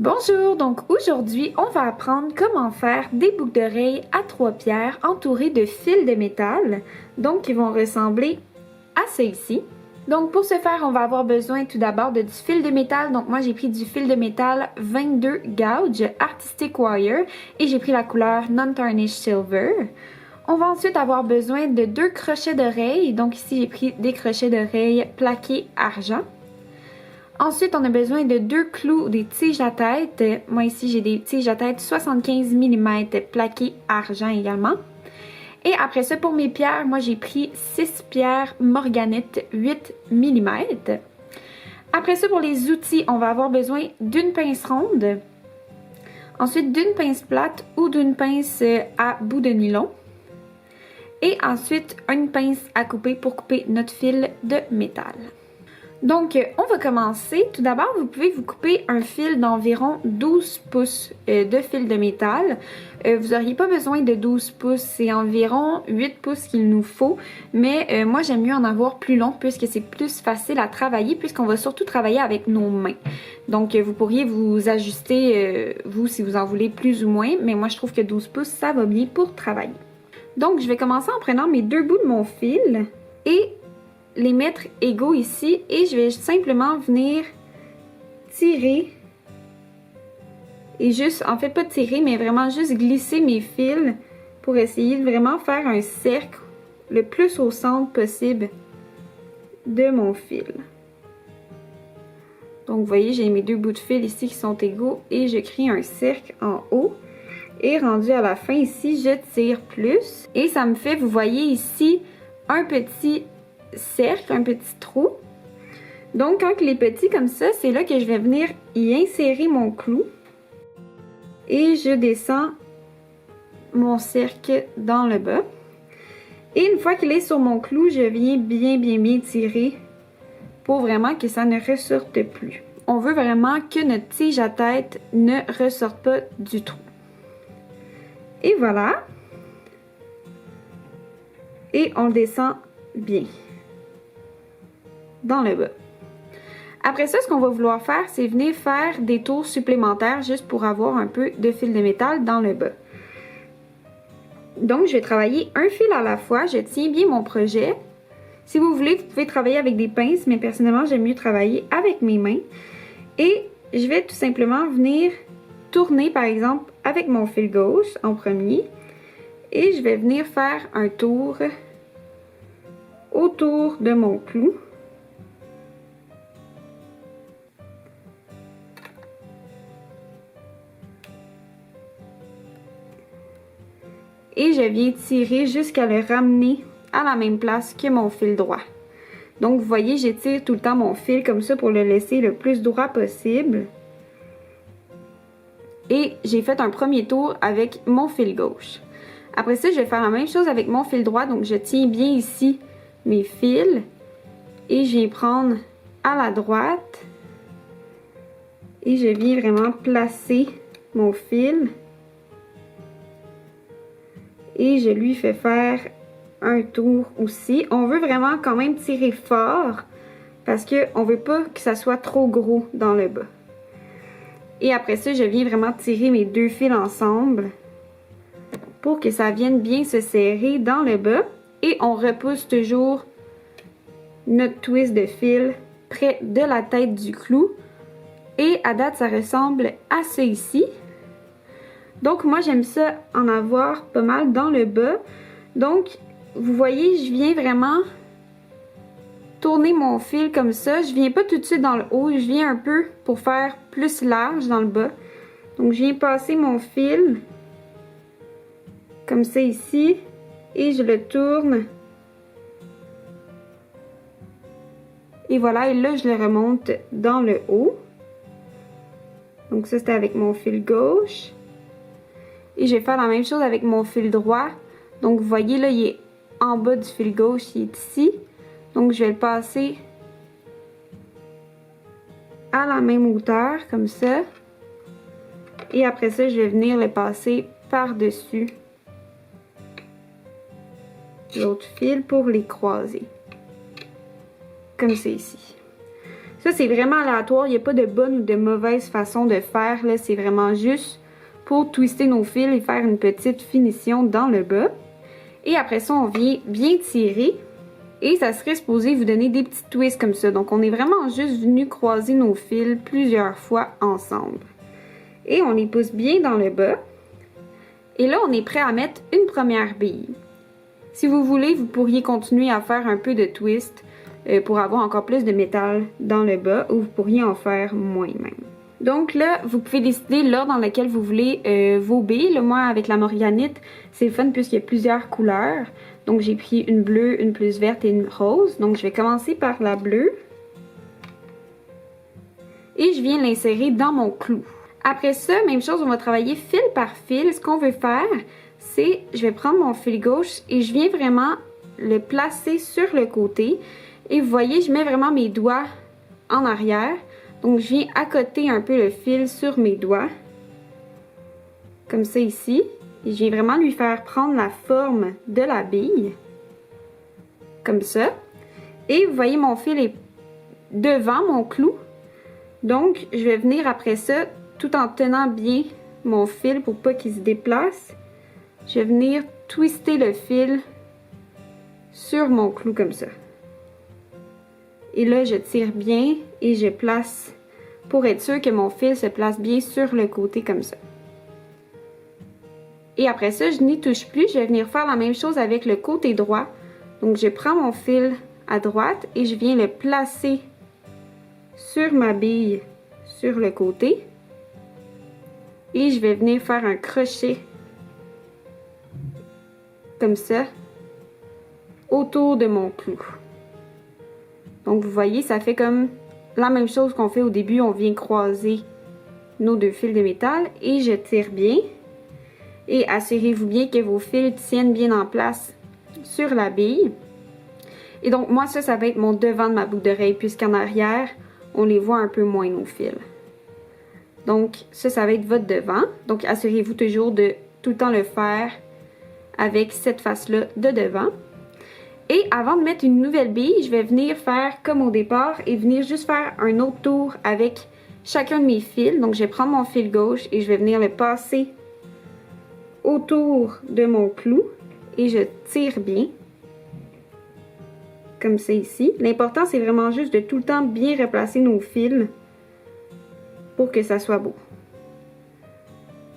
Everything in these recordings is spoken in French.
Bonjour, donc aujourd'hui on va apprendre comment faire des boucles d'oreilles à 3 pierres entourées de fils de métal, donc qui vont ressembler à celle-ci. Donc pour ce faire, on va avoir besoin tout d'abord de du fil de métal, donc moi j'ai pris du fil de métal 22 gauge Artistic Wire et j'ai pris la couleur Non-Tarnished Silver. On va ensuite avoir besoin de 2 crochets d'oreilles, donc ici j'ai pris des crochets d'oreilles plaqués argent. Ensuite, on a besoin de 2 clous, des tiges à tête. Moi ici, j'ai des tiges à tête 75 mm plaquées argent également. Et après ça, pour mes pierres, moi j'ai pris 6 pierres morganite 8 mm. Après ça, pour les outils, on va avoir besoin d'une pince ronde. Ensuite, d'une pince plate ou d'une pince à bout de nylon. Et ensuite, une pince à couper pour couper notre fil de métal. Donc, on va commencer. Tout d'abord, vous pouvez vous couper un fil d'environ 12 pouces de fil de métal. Vous n'auriez pas besoin de 12 pouces, c'est environ 8 pouces qu'il nous faut. Mais moi, j'aime mieux en avoir plus long puisque c'est plus facile à travailler puisqu'on va surtout travailler avec nos mains. Donc, vous pourriez vous ajuster, vous, si vous en voulez plus ou moins. Mais moi, je trouve que 12 pouces, ça va bien pour travailler. Donc, je vais commencer en prenant mes 2 bouts de mon fil et les mettre égaux ici et je vais simplement venir tirer et juste, en fait pas tirer mais vraiment juste glisser mes fils pour essayer de vraiment faire un cercle le plus au centre possible de mon fil. Donc vous voyez, j'ai mes 2 bouts de fil ici qui sont égaux et je crée un cercle en haut. Et rendu à la fin ici, je tire plus et ça me fait, vous voyez ici, un petit cercle, un petit trou. Donc quand il est petit comme ça, c'est là que je vais venir y insérer mon clou et je descends mon cercle dans le bas. Et une fois qu'il est sur mon clou, je viens bien tirer pour vraiment que ça ne ressorte plus. On veut vraiment que notre tige à tête ne ressorte pas du trou. Et voilà. Et on descend bien dans le bas. Après ça, ce qu'on va vouloir faire, c'est venir faire des tours supplémentaires juste pour avoir un peu de fil de métal dans le bas. Donc, je vais travailler un fil à la fois. Je tiens bien mon projet. Si vous voulez, vous pouvez travailler avec des pinces, mais personnellement, j'aime mieux travailler avec mes mains. Et je vais tout simplement venir tourner, par exemple, avec mon fil gauche en premier. Et je vais venir faire un tour autour de mon clou. Et je viens tirer jusqu'à le ramener à la même place que mon fil droit. Donc vous voyez, j'étire tout le temps mon fil comme ça pour le laisser le plus droit possible. Et j'ai fait un premier tour avec mon fil gauche. Après ça, je vais faire la même chose avec mon fil droit. Donc je tiens bien ici mes fils et je viens prendre à la droite et je viens vraiment placer mon fil. Et je lui fais faire un tour aussi. On veut vraiment quand même tirer fort parce qu'on ne veut pas que ça soit trop gros dans le bas. Et après ça, je viens vraiment tirer mes 2 fils ensemble pour que ça vienne bien se serrer dans le bas. Et on repousse toujours notre twist de fil près de la tête du clou. Et à date, ça ressemble à ça ici. Donc moi j'aime ça en avoir pas mal dans le bas. Donc vous voyez, je viens vraiment tourner mon fil comme ça. Je viens pas tout de suite dans le haut, je viens un peu pour faire plus large dans le bas. Donc je viens passer mon fil comme ça ici et je le tourne. Et voilà, et là je le remonte dans le haut. Donc ça c'était avec mon fil gauche. Et je vais faire la même chose avec mon fil droit. Donc, vous voyez, là, il est en bas du fil gauche, il est ici. Donc, je vais le passer à la même hauteur, comme ça. Et après ça, je vais venir le passer par-dessus l'autre fil pour les croiser. Comme c'est ici. Ça, c'est vraiment aléatoire. Il n'y a pas de bonne ou de mauvaise façon de faire. Là, c'est vraiment juste pour twister nos fils et faire une petite finition dans le bas. Et après ça, on vient bien tirer. Et ça serait supposé vous donner des petits twists comme ça. Donc, on est vraiment juste venu croiser nos fils plusieurs fois ensemble. Et on les pousse bien dans le bas. Et là, on est prêt à mettre une première bille. Si vous voulez, vous pourriez continuer à faire un peu de twist pour avoir encore plus de métal dans le bas, ou vous pourriez en faire moins même. Donc là, vous pouvez décider l'ordre dans lequel vous voulez vos billes. Là, moi, avec la morganite, c'est le fun puisqu'il y a plusieurs couleurs. Donc j'ai pris une bleue, une plus verte et une rose. Donc je vais commencer par la bleue. Et je viens l'insérer dans mon clou. Après ça, même chose, on va travailler fil par fil. Ce qu'on veut faire, c'est, je vais prendre mon fil gauche et je viens vraiment le placer sur le côté. Et vous voyez, je mets vraiment mes doigts en arrière. Donc je viens accoter un peu le fil sur mes doigts. Comme ça ici. Et je viens vraiment lui faire prendre la forme de la bille. Comme ça. Et vous voyez, mon fil est devant mon clou. Donc, je vais venir après ça, tout en tenant bien mon fil pour pas qu'il se déplace. Je vais venir twister le fil sur mon clou comme ça. Et là, je tire bien et je place pour être sûr que mon fil se place bien sur le côté comme ça. Et après ça, je n'y touche plus. Je vais venir faire la même chose avec le côté droit. Donc, je prends mon fil à droite et je viens le placer sur ma bille sur le côté. Et je vais venir faire un crochet comme ça autour de mon clou. Donc, vous voyez, ça fait comme la même chose qu'on fait au début. On vient croiser nos deux fils de métal et je tire bien. Et assurez-vous bien que vos fils tiennent bien en place sur la bille. Et donc, moi, ça va être mon devant de ma boucle d'oreille, puisqu'en arrière, on les voit un peu moins, nos fils. Donc, ça va être votre devant. Donc, assurez-vous toujours de tout le temps le faire avec cette face-là de devant. Et avant de mettre une nouvelle bille, je vais venir faire comme au départ et venir juste faire un autre tour avec chacun de mes fils. Donc, je vais prendre mon fil gauche et je vais venir le passer autour de mon clou et je tire bien. Comme c'est ici. L'important, c'est vraiment juste de tout le temps bien replacer nos fils pour que ça soit beau.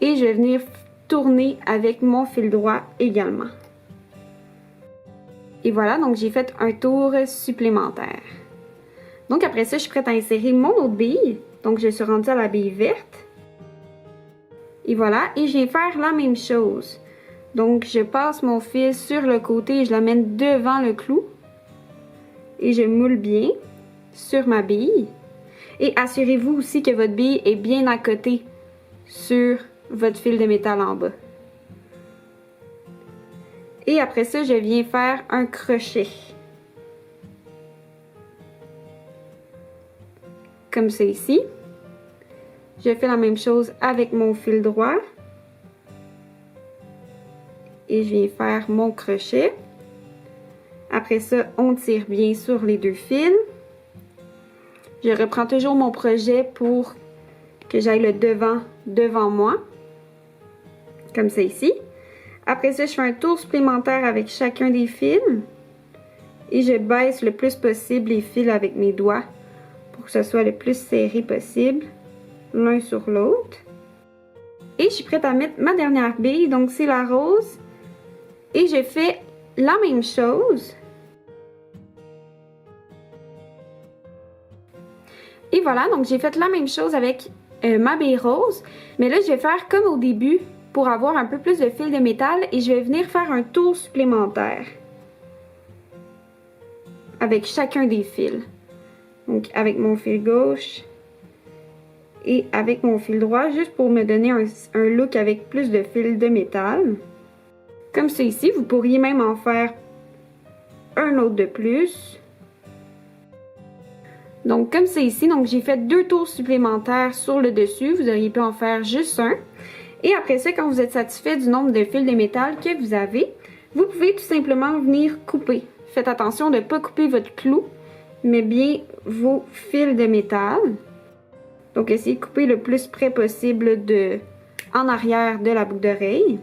Et je vais venir tourner avec mon fil droit également. Et voilà, donc j'ai fait un tour supplémentaire. Donc après ça, je suis prête à insérer mon autre bille. Donc je suis rendue à la bille verte. Et voilà, et je viens faire la même chose. Donc je passe mon fil sur le côté et je l'amène devant le clou. Et je moule bien sur ma bille. Et assurez-vous aussi que votre bille est bien à côté sur votre fil de métal en bas. Et après ça, je viens faire un crochet. Comme c'est ici. Je fais la même chose avec mon fil droit. Et je viens faire mon crochet. Après ça, on tire bien sur les deux fils. Je reprends toujours mon projet pour que j'aille le devant moi. Comme ça ici. Après ça, je fais un tour supplémentaire avec chacun des fils. Et je baisse le plus possible les fils avec mes doigts pour que ce soit le plus serré possible, l'un sur l'autre. Et je suis prête à mettre ma dernière bille, donc c'est la rose. Et je fais la même chose. Et voilà, donc j'ai fait la même chose avec ma bille rose. Mais là, je vais faire comme au début pour avoir un peu plus de fil de métal et je vais venir faire un tour supplémentaire avec chacun des fils. Donc avec mon fil gauche et avec mon fil droit, juste pour me donner un look avec plus de fil de métal. Comme c'est ici, vous pourriez même en faire un autre de plus. Donc comme c'est ici, donc j'ai fait 2 tours supplémentaires sur le dessus, vous auriez pu en faire juste un. Et après ça, quand vous êtes satisfait du nombre de fils de métal que vous avez, vous pouvez tout simplement venir couper. Faites attention de ne pas couper votre clou mais bien vos fils de métal. Donc, essayez de couper le plus près possible en arrière de la boucle d'oreille.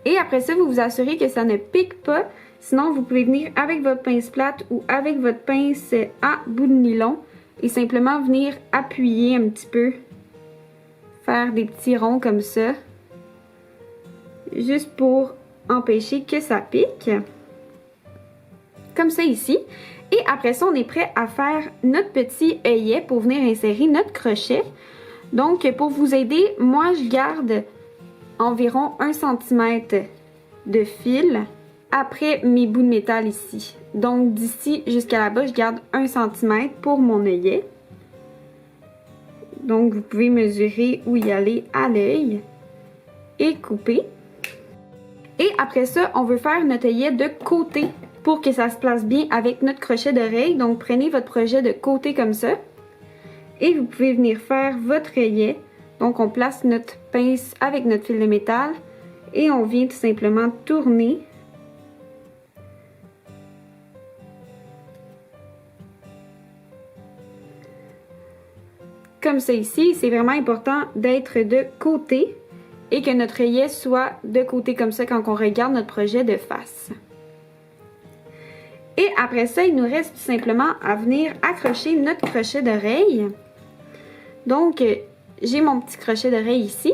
Et après ça, vous vous assurez que ça ne pique pas. Sinon, vous pouvez venir avec votre pince plate ou avec votre pince à bout de nylon et simplement venir appuyer un petit peu. Faire des petits ronds comme ça. Juste pour empêcher que ça pique. Comme ça ici. Et après ça, on est prêt à faire notre petit œillet pour venir insérer notre crochet. Donc, pour vous aider, moi, je garde environ 1 cm de fil après mes bouts de métal ici. Donc, d'ici jusqu'à là-bas, je garde 1 cm pour mon œillet. Donc, vous pouvez mesurer où y aller à l'œil et couper. Et après ça, on veut faire notre œillet de côté pour que ça se place bien avec notre crochet d'oreille. Donc, prenez votre projet de côté comme ça. Et vous pouvez venir faire votre œillet. Donc, on place notre pince avec notre fil de métal et on vient tout simplement tourner. Comme ça ici, c'est vraiment important d'être de côté et que notre œillet soit de côté comme ça quand on regarde notre projet de face. Et après ça, il nous reste tout simplement à venir accrocher notre crochet d'oreille. Donc, j'ai mon petit crochet d'oreille ici.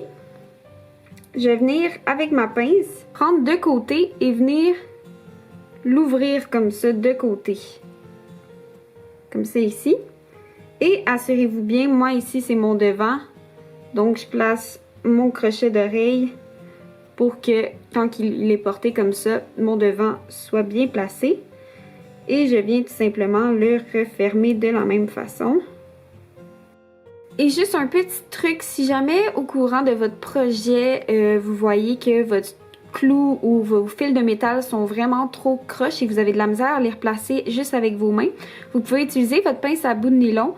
Je vais venir avec ma pince, prendre de côté et venir l'ouvrir comme ça de côté. Comme ça ici. Et assurez-vous bien, moi ici c'est mon devant. Donc je place mon crochet d'oreille pour que quand il est porté comme ça, mon devant soit bien placé. Et je viens tout simplement le refermer de la même façon. Et juste un petit truc, si jamais au courant de votre projet, vous voyez que votre clou ou vos fils de métal sont vraiment trop croches et que vous avez de la misère à les replacer juste avec vos mains, vous pouvez utiliser votre pince à bout de nylon,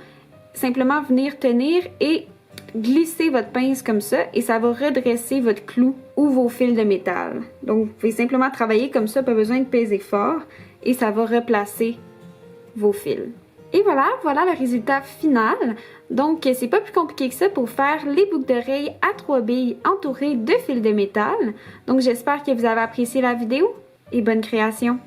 simplement venir tenir et glisser votre pince comme ça et ça va redresser votre clou ou vos fils de métal. Donc vous pouvez simplement travailler comme ça, pas besoin de peser fort et ça va replacer vos fils. Et voilà le résultat final. Donc, c'est pas plus compliqué que ça pour faire les boucles d'oreilles à 3 billes entourées de fils de métal. Donc, j'espère que vous avez apprécié la vidéo et bonne création!